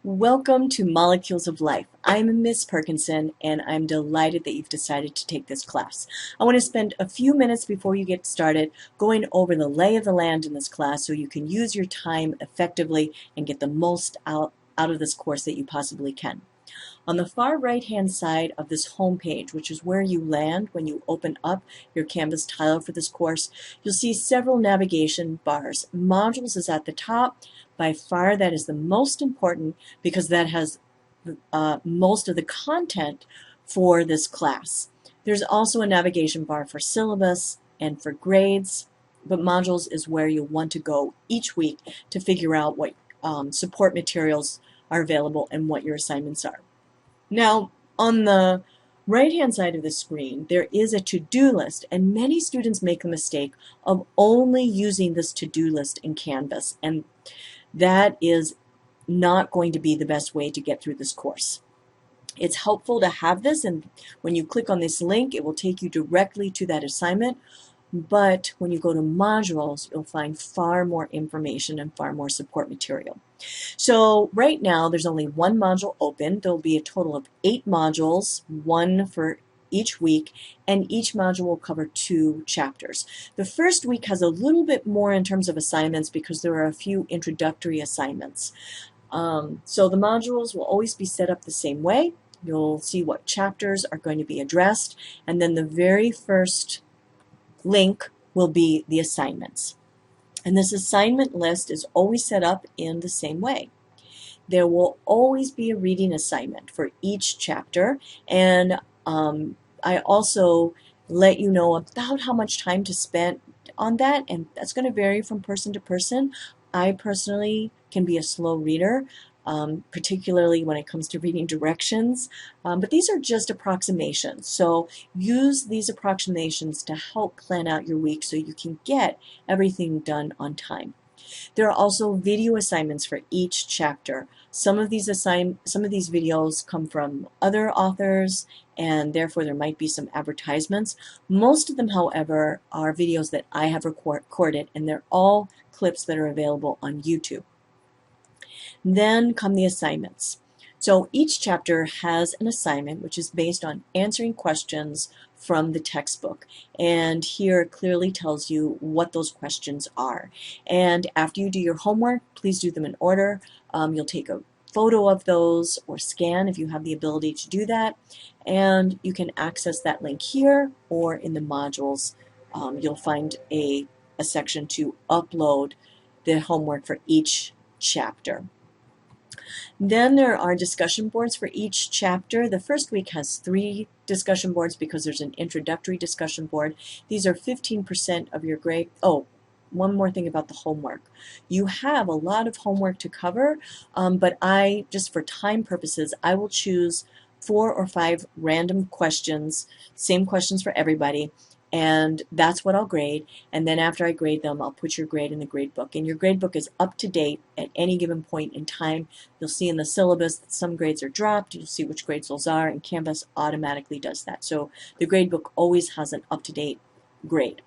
Welcome to Molecules of Life. I'm Miss Perkinson, and I'm delighted that you've decided to take this class. I want to spend a few minutes before you get started going over the lay of the land in this class so you can use your time effectively and get the most out of this course that you possibly can. On the far right-hand side of this home page, which is where you land when you open up your Canvas tile for this course, you'll see several navigation bars. Modules is at the top. By far, that is the most important because that has most of the content for this class. There's also a navigation bar for syllabus and for grades, but modules is where you'll want to go each week to figure out what support materials are available and what your assignments are. Now, on the right-hand side of the screen, there is a to-do list, and many students make the mistake of only using this to-do list in Canvas, and that is not going to be the best way to get through this course. It's helpful to have this, and when you click on this link, it will take you directly to that assignment. But when you go to modules, you'll find far more information and far more support material. So right now, there's only one module open. There'll be a total of 8 modules, one for each week, and each module will cover 2 chapters. The first week has a little bit more in terms of assignments because there are a few introductory assignments. So the modules will always be set up the same way. You'll see what chapters are going to be addressed, and then the very first link will be the assignments. And this assignment list is always set up in the same way. There will always be a reading assignment for each chapter, and I also let you know about how much time to spend on that, and that's going to vary from person to person. I personally can be a slow reader, particularly when it comes to reading directions, but these are just approximations. So use these approximations to help plan out your week so you can get everything done on time. There are also video assignments for each chapter. Some of these videos come from other authors, and therefore there might be some advertisements. Most of them, however, are videos that I have recorded, and they're all clips that are available on YouTube. Then come the assignments. So each chapter has an assignment which is based on answering questions from the textbook, and here it clearly tells you what those questions are. And after you do your homework, please do them in order. You'll take a photo of those or scan if you have the ability to do that, and you can access that link here or in the modules. You'll find a section to upload the homework for each chapter. Then there are discussion boards for each chapter. The first week has 3 discussion boards because there's an introductory discussion board. These are 15% of your grade. Oh, one more thing about the homework. You have a lot of homework to cover, but just for time purposes, I will choose 4 or 5 random questions, same questions for everybody, and that's what I'll grade. And then after I grade them, I'll put your grade in the grade book. And your grade book is up to date at any given point in time. You'll see in the syllabus that some grades are dropped. You'll see which grades those are, and Canvas automatically does that. So the grade book always has an up-to-date grade.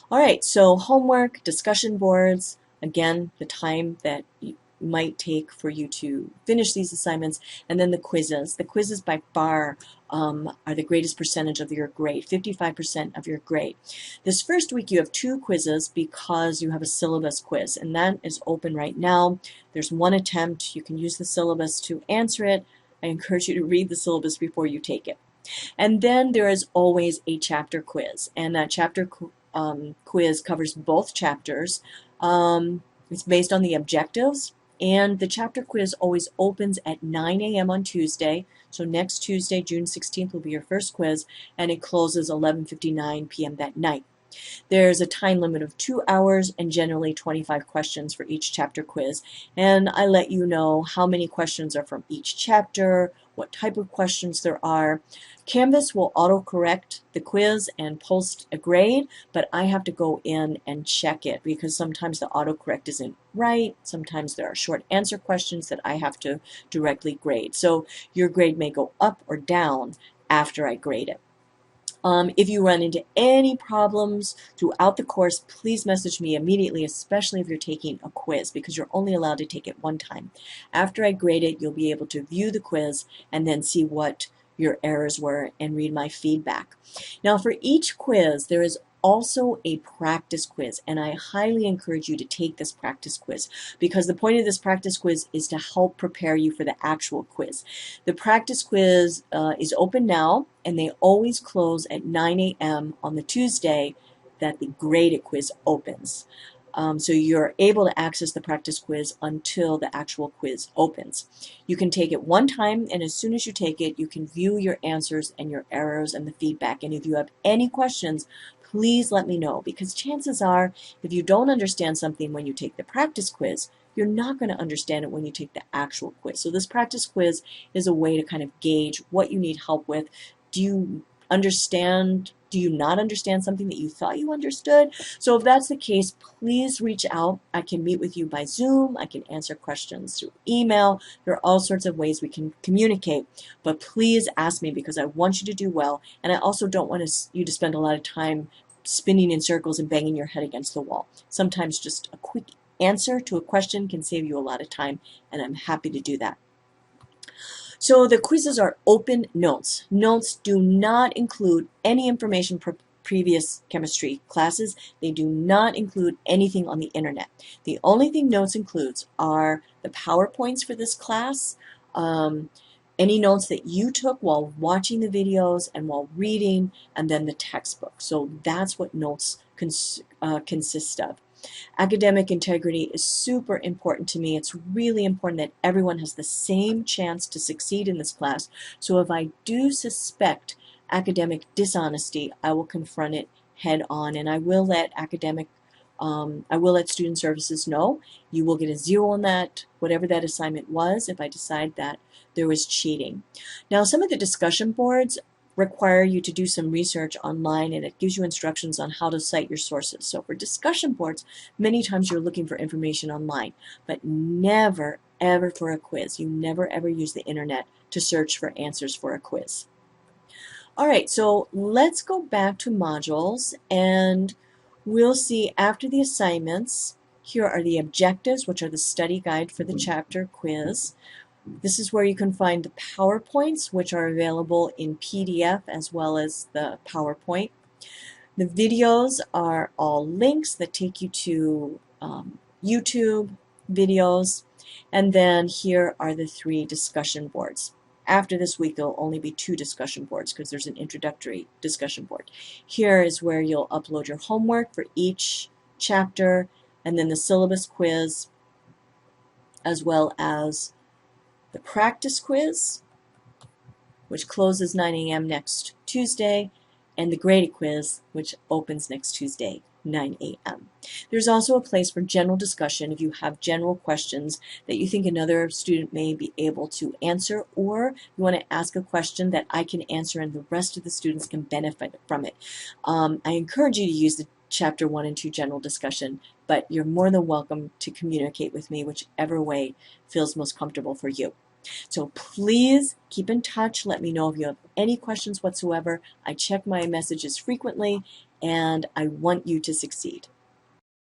All right, so homework, discussion boards, again, the time that you might take for you to finish these assignments, and then the quizzes. The quizzes by far are the greatest percentage of your grade, 55% of your grade. This first week you have 2 quizzes because you have a syllabus quiz, and that is open right now. There's 1 attempt. You can use the syllabus to answer it. I encourage you to read the syllabus before you take it. And then there is always a chapter quiz, and that chapter quiz covers both chapters. It's based on the objectives, and the chapter quiz always opens at 9 a.m. on Tuesday. So next Tuesday, June 16th, will be your first quiz, and it closes 11:59 p.m. that night. There's a time limit of 2 hours and generally 25 questions for each chapter quiz, and I let you know how many questions are from each chapter, what type of questions there are. Canvas will autocorrect the quiz and post a grade, but I have to go in and check it because sometimes the autocorrect isn't right. Sometimes there are short answer questions that I have to directly grade. So your grade may go up or down after I grade it. If you run into any problems throughout the course, please message me immediately, especially if you're taking a quiz, because you're only allowed to take it one time. After I grade it, you'll be able to view the quiz and then see what your errors were and read my feedback. Now, for each quiz, there is also a practice quiz, and I highly encourage you to take this practice quiz, because the point of this practice quiz is to help prepare you for the actual quiz. The practice quiz is open now, and they always close at 9 a.m. on the Tuesday that the graded quiz opens. So you're able to access the practice quiz until the actual quiz opens. You can take it one time, and as soon as you take it, you can view your answers and your errors and the feedback. And if you have any questions, please let me know, because chances are, if you don't understand something when you take the practice quiz, you're not going to understand it when you take the actual quiz. So this practice quiz is a way to kind of gauge what you need help with. Do you understand? Do you not understand something that you thought you understood? So if that's the case, please reach out. I can meet with you by Zoom. I can answer questions through email. There are all sorts of ways we can communicate. But please ask me, because I want you to do well, and I also don't want you to spend a lot of time spinning in circles and banging your head against the wall. Sometimes just a quick answer to a question can save you a lot of time, and I'm happy to do that. So the quizzes are open notes. Notes do not include any information from previous chemistry classes. They do not include anything on the internet. The only thing notes includes are the PowerPoints for this class, any notes that you took while watching the videos and while reading, and then the textbook. So that's what notes consist of. Academic integrity is super important to me. It's really important that everyone has the same chance to succeed in this class. So if I do suspect academic dishonesty, I will confront it head on, and I will let student services know. You will get a 0 on that, whatever that assignment was, if I decide that there was cheating. Now, some of the discussion boards require you to do some research online, and it gives you instructions on how to cite your sources. So for discussion boards, many times you're looking for information online, but never ever for a quiz. You never ever use the internet to search for answers for a quiz. All right, so let's go back to modules, and we'll see after the assignments. Here are the objectives, which are the study guide for the chapter quiz. This is where you can find the PowerPoints, which are available in PDF as well as the PowerPoint. The videos are all links that take you to YouTube videos. And then here are the 3 discussion boards. After this week, there'll only be 2 discussion boards because there's an introductory discussion board. Here is where you'll upload your homework for each chapter, and then the syllabus quiz, as well as the practice quiz, which closes 9 a.m. next Tuesday, and the graded quiz, which opens next Tuesday, 9 a.m. There's also a place for general discussion if you have general questions that you think another student may be able to answer, or you want to ask a question that I can answer and the rest of the students can benefit from it. I encourage you to use the Chapter 1 and 2 general discussion, but you're more than welcome to communicate with me whichever way feels most comfortable for you. So please keep in touch. Let me know if you have any questions whatsoever. I check my messages frequently, and I want you to succeed.